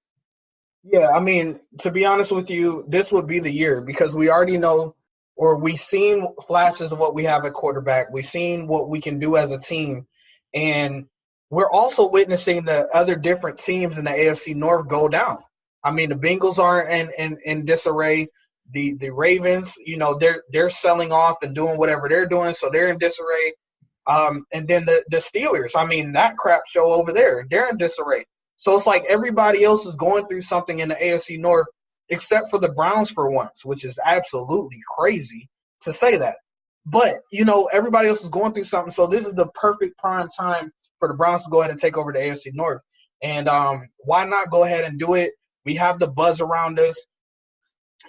Yeah, I mean, to be honest with you, this would be the year because we already know, or we've seen flashes of what we have at quarterback. We've seen what we can do as a team. And we're also witnessing the other different teams in the AFC North go down. I mean, the Bengals are in disarray. The Ravens, they're selling off and doing whatever they're doing, so they're in disarray. And then the Steelers, I mean, that crap show over there, they're in disarray. So it's like everybody else is going through something in the AFC North except for the Browns for once, which is absolutely crazy to say that. But, everybody else is going through something, so this is the perfect prime time for the Browns to go ahead and take over the AFC North. And why not go ahead and do it? We have the buzz around us.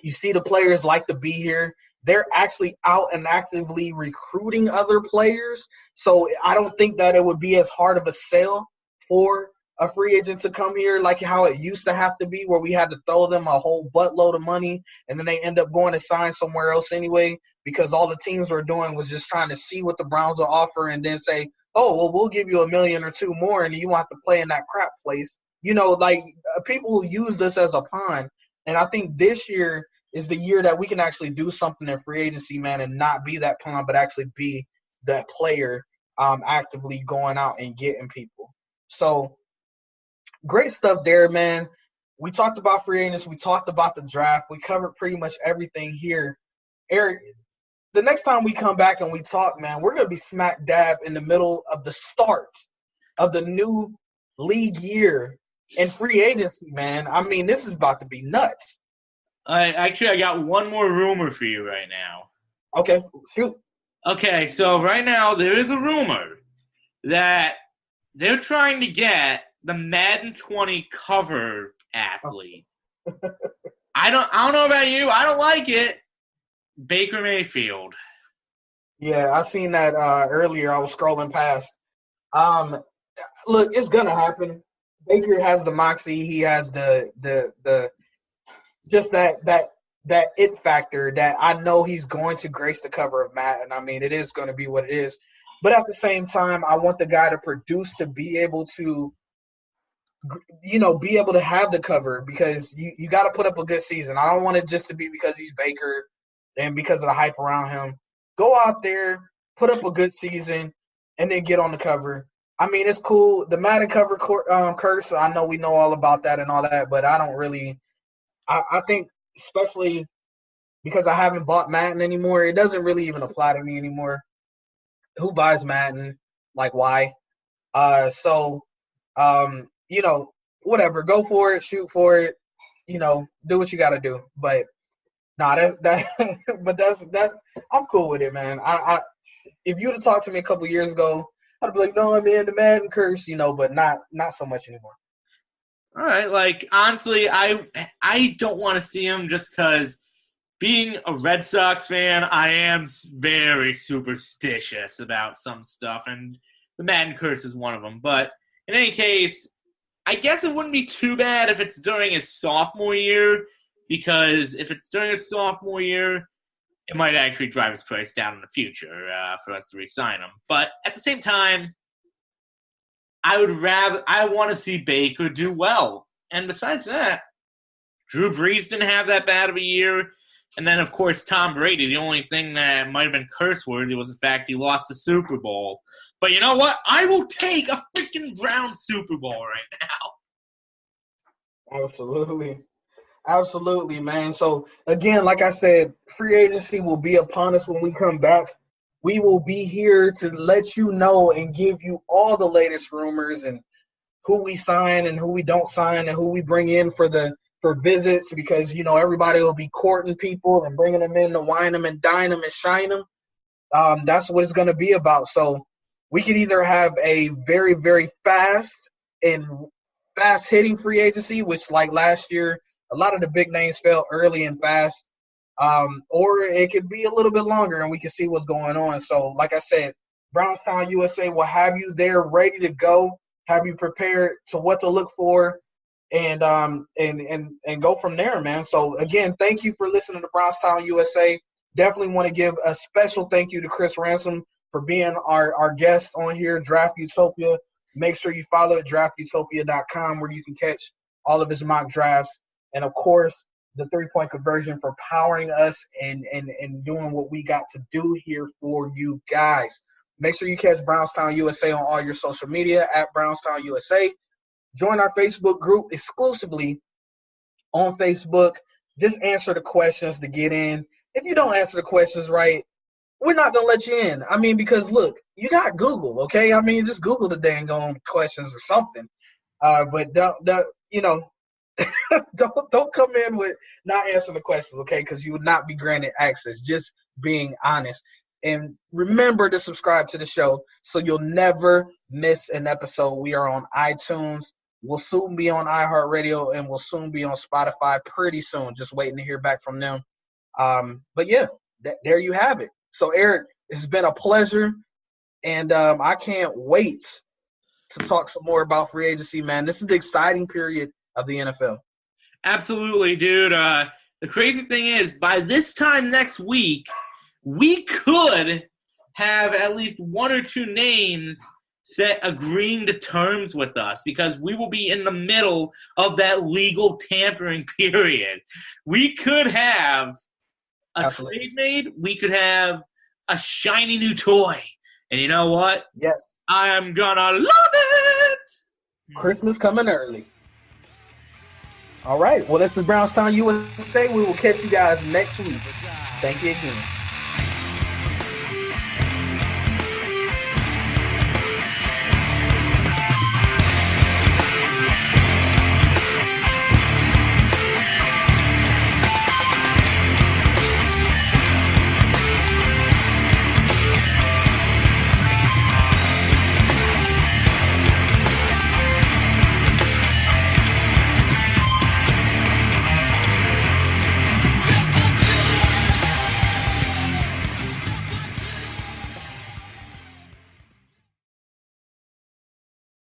You see the players like to be here. They're actually out and actively recruiting other players. So I don't think that it would be as hard of a sell for a free agent to come here like how it used to have to be, where we had to throw them a whole buttload of money and then they end up going to sign somewhere else anyway, because all the teams were doing was just trying to see what the Browns will offer and then say, oh, well, we'll give you $1 million or $2 million more and you want to play in that crap place. People use this as a pawn. And I think this year is the year that we can actually do something in free agency, man, and not be that pawn, but actually be that player actively going out and getting people. So great stuff there, man. We talked about free agents. We talked about the draft. We covered pretty much everything here. Eric, the next time we come back and we talk, man, we're going to be smack dab in the middle of the start of the new league year and free agency, man. I mean, this is about to be nuts. I got one more rumor for you right now. Okay, shoot. Okay, so right now there is a rumor that they're trying to get the Madden 20 cover athlete. I don't know about you. I don't like it. Baker Mayfield. Yeah, I seen that earlier. I was scrolling past. Look, it's gonna happen. Baker has the moxie. He has the just that it factor that I know he's going to grace the cover of Madden. I mean, it is going to be what it is. But at the same time, I want the guy to produce to be able to, be able to have the cover, because you got to put up a good season. I don't want it just to be because he's Baker and because of the hype around him. Go out there, put up a good season, and then get on the cover. I mean, it's cool. The Madden cover curse, I know we know all about that and all that, but I don't really – I think especially because I haven't bought Madden anymore, it doesn't really even apply to me anymore. Who buys Madden? Like, why? Whatever. Go for it. Shoot for it. Do what you got to do. But that's I'm cool with it, man. If you would have talked to me a couple years ago, I'd be like, no, I'm in the Madden curse, but not so much anymore. All right. Like, honestly, I don't want to see him just because being a Red Sox fan, I am very superstitious about some stuff, and the Madden curse is one of them. But in any case, I guess it wouldn't be too bad if it's during his sophomore year, because if it's during his sophomore year, it might actually drive his price down in the future for us to re-sign him. But at the same time, I want to see Baker do well. And besides that, Drew Brees didn't have that bad of a year. And then, of course, Tom Brady. The only thing that might have been curse-worthy was the fact he lost the Super Bowl. But you know what? I will take a freaking Browns Super Bowl right now. Absolutely. Absolutely, man. So, again, like I said, free agency will be upon us when we come back. We will be here to let you know and give you all the latest rumors and who we sign and who we don't sign and who we bring in for visits, because, you know, everybody will be courting people and bringing them in to wine them and dine them and shine them. That's what it's going to be about. So we could either have a very, very fast-hitting free agency, which, like last year, a lot of the big names fell early and fast, or it could be a little bit longer and we can see what's going on. So, like I said, Brownstown USA will have you there ready to go, have you prepared to what to look for, and go from there, man. So, again, thank you for listening to Brownstown USA. Definitely want to give a special thank you to Chris Ransom for being our guest on here, Draft Utopia. Make sure you follow at draftutopia.com where you can catch all of his mock drafts. And, of course, the 3-point conversion for powering us and doing what we got to do here for you guys. Make sure you catch Brownstown USA on all your social media at Brownstown USA. Join our Facebook group exclusively on Facebook. Just answer the questions to get in. If you don't answer the questions right, we're not going to let you in. I mean, because, look, you got Google, okay? I mean, just Google the dang on questions or something. But, don't come in with not answering the questions, okay? Because you would not be granted access. Just being honest. And remember to subscribe to the show so you'll never miss an episode. We are on iTunes. We'll soon be on iHeartRadio, and we'll soon be on Spotify pretty soon. Just waiting to hear back from them. But, yeah, there you have it. So, Eric, it's been a pleasure, and I can't wait to talk some more about free agency, man. This is the exciting period of the NFL. Absolutely, dude. The crazy thing is, by this time next week, we could have at least one or two names agreeing to terms with us, because we will be in the middle of that legal tampering period. We could have a trade made. We could have a shiny new toy. And you know what? Yes. I'm gonna love it! Christmas coming early. All right. Well, this is Brownstown USA. We will catch you guys next week. Thank you again.